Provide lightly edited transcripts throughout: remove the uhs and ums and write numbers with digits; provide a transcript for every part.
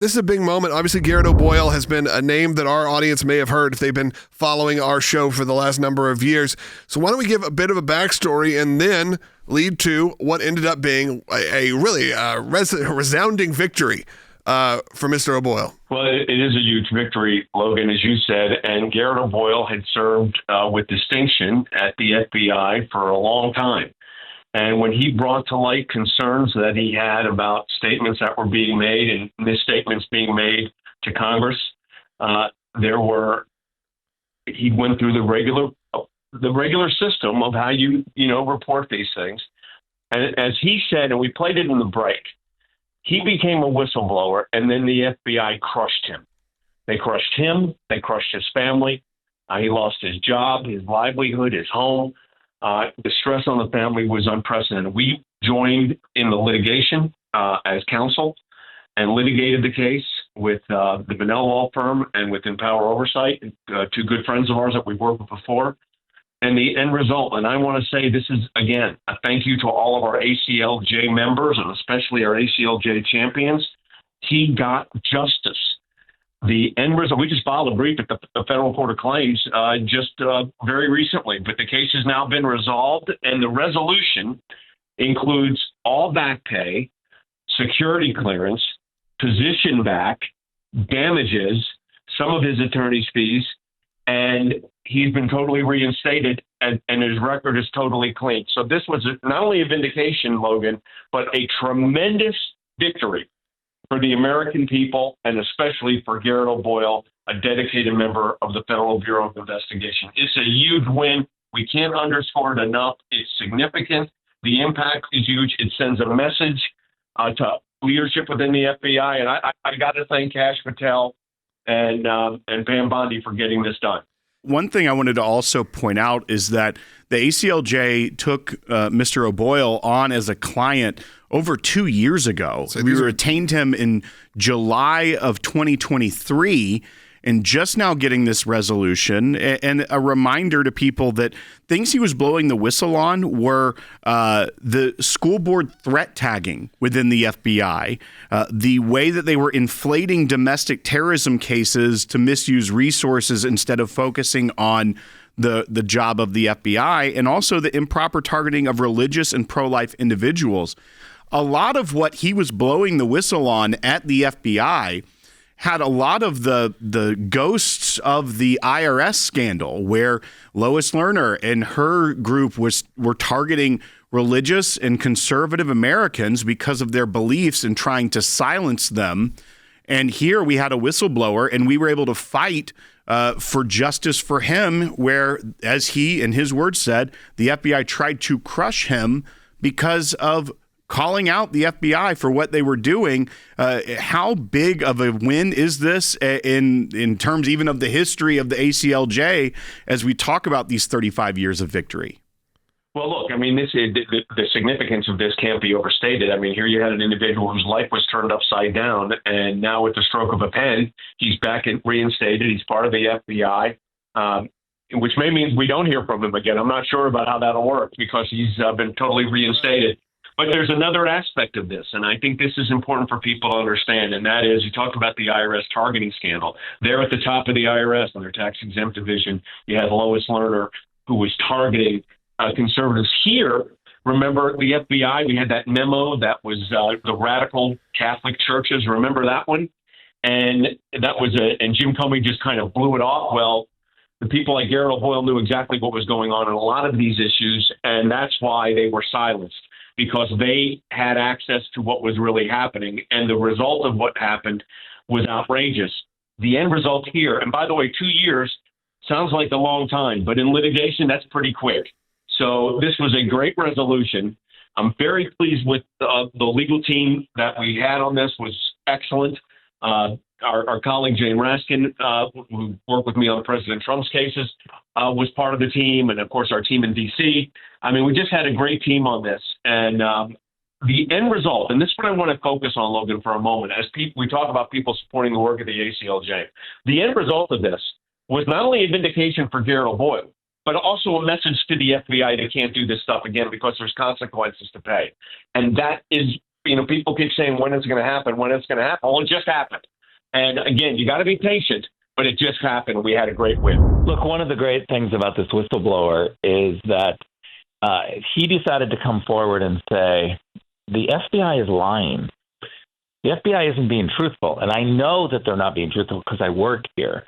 This is a big moment. Obviously, Garret O'Boyle has been a name that our audience may have heard if they've been following our show for the last number of years. So why don't we give a bit of a backstory and then lead to what ended up being a really resounding victory for Mr. O'Boyle. Well, it is a huge victory, Logan, as you said, and Garret O'Boyle had served with distinction at the FBI for a long time. And when he brought to light concerns that he had about statements that were being made and misstatements being made to Congress, he went through the regular system of how you report these things. And as he said, and we played it in the break, he became a whistleblower, and then the FBI crushed him. They crushed him. They crushed his family. He lost his job, his livelihood, his home. The stress on the family was unprecedented. We joined in the litigation as counsel and litigated the case with the Vanell Law Firm and with Empower Oversight, two good friends of ours that we've worked with before. And the end result, and I want to say this is, again, a thank you to all of our ACLJ members and especially our ACLJ champions. He got justice. The end result, we just filed a brief at the Federal Court of Claims very recently, but the case has now been resolved, and the resolution includes all back pay, security clearance, position back, damages, some of his attorney's fees, and he's been totally reinstated, and his record is totally clean. So this was not only a vindication, Logan, but a tremendous victory for the American people, and especially for Garret O'Boyle, a dedicated member of the Federal Bureau of Investigation. It's a huge win. We can't underscore it enough. It's significant. The impact is huge. It sends a message to leadership within the FBI, and I got to thank Kash Patel and Pam Bondi for getting this done. One thing I wanted to also point out is that the ACLJ took Mr. O'Boyle on as a client over 2 years ago. So we retained him in July of 2023 and just now getting this resolution. And a reminder to people that things he was blowing the whistle on were the school board threat tagging within the FBI, the way that they were inflating domestic terrorism cases to misuse resources instead of focusing on the job of the FBI, and also the improper targeting of religious and pro-life individuals. A lot of what he was blowing the whistle on at the FBI had a lot of the ghosts of the IRS scandal, where Lois Lerner and her group were targeting religious and conservative Americans because of their beliefs and trying to silence them. And here we had a whistleblower, and we were able to fight for justice for him, where, as he and his words said, the FBI tried to crush him because of calling out the FBI for what they were doing. How big of a win is this in terms even of the history of the ACLJ as we talk about these 35 years of victory? Well, look, I mean, the significance of this can't be overstated. I mean, here you had an individual whose life was turned upside down, and now with the stroke of a pen, he's back and reinstated. He's part of the FBI, which may mean we don't hear from him again. I'm not sure about how that'll work because he's been totally reinstated. But there's another aspect of this, and I think this is important for people to understand, and that is, you talked about the IRS targeting scandal. They're at the top of the IRS on their tax-exempt division. You had Lois Lerner, who was targeting conservatives. Here, remember the FBI, we had that memo that was the radical Catholic churches. Remember that one? And that was and Jim Comey just kind of blew it off. Well, the people like Garret O'Boyle knew exactly what was going on in a lot of these issues, and that's why they were silenced, because they had access to what was really happening. And the result of what happened was outrageous. The end result here, and by the way, 2 years sounds like a long time, but in litigation, that's pretty quick. So this was a great resolution. I'm very pleased with the legal team that we had on this. Was excellent. Our colleague Jane Raskin, who worked with me on President Trump's cases, was part of the team, and of course our team in D.C. I mean, we just had a great team on this, and the end result, and this is what I want to focus on, Logan, for a moment, as we talk about people supporting the work of the ACLJ. The end result of this was not only a vindication for Garret O'Boyle, but also a message to the FBI they can't do this stuff again because there's consequences to pay. And that is people keep saying, when is it going to happen? When is it going to happen? Well, it just happened. And again, you got to be patient, but it just happened. We had a great win. Look, one of the great things about this whistleblower is that he decided to come forward and say, the FBI is lying. The FBI isn't being truthful. And I know that they're not being truthful because I work here.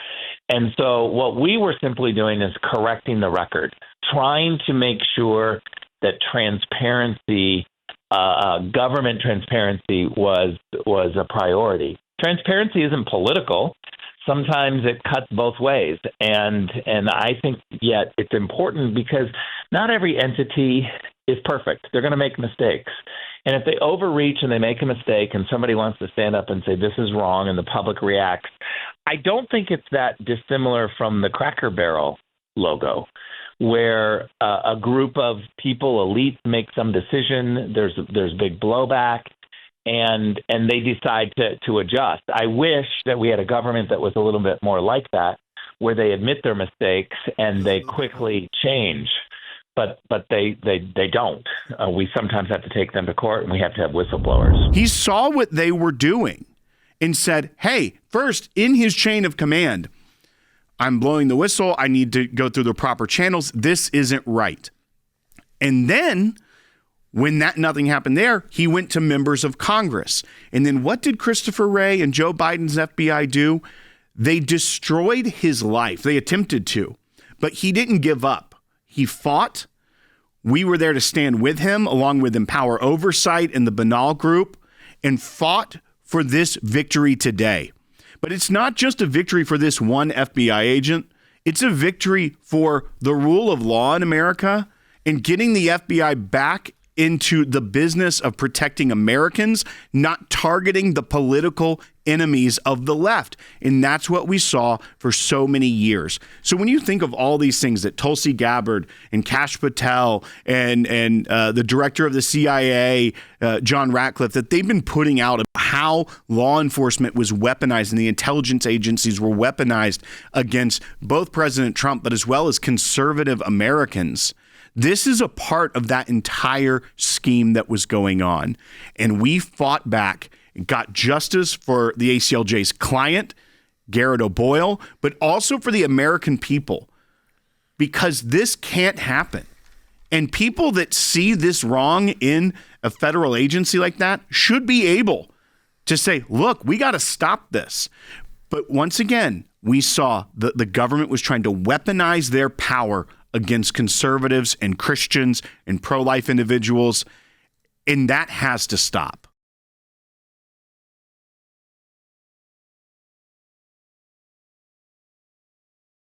And so what we were simply doing is correcting the record, trying to make sure that transparency, government transparency was a priority. Transparency isn't political. Sometimes it cuts both ways. And I think yet it's important because not every entity is perfect. They're going to make mistakes. And if they overreach and they make a mistake and somebody wants to stand up and say, this is wrong, and the public reacts, I don't think it's that dissimilar from the Cracker Barrel logo, where a group of people, elites, make some decision, there's big blowback, and they decide to adjust. I wish that we had a government that was a little bit more like that, where they admit their mistakes and they quickly change. But they don't. We sometimes have to take them to court, and we have to have whistleblowers. He saw what they were doing and said, hey, first, in his chain of command, I'm blowing the whistle. I need to go through the proper channels. This isn't right. And then when nothing happened there, he went to members of Congress. And then what did Christopher Wray and Joe Biden's FBI do? They destroyed his life. They attempted to, but he didn't give up. He fought. We were there to stand with him, along with Empower Oversight and the Banal Group, and fought for this victory today. But it's not just a victory for this one FBI agent. It's a victory for the rule of law in America and getting the FBI back into the business of protecting Americans, not targeting the political enemies of the left. And that's what we saw for so many years. So when you think of all these things that Tulsi Gabbard and Kash Patel and the director of the CIA, John Ratcliffe, that they've been putting out about how law enforcement was weaponized and the intelligence agencies were weaponized against both President Trump, but as well as conservative Americans. This is a part of that entire scheme that was going on. And we fought back and got justice for the ACLJ's client, Garret O'Boyle, but also for the American people, because this can't happen. And people that see this wrong in a federal agency like that should be able to say, look, we got to stop this. But once again, we saw that the government was trying to weaponize their power against conservatives and Christians and pro-life individuals, and that has to stop.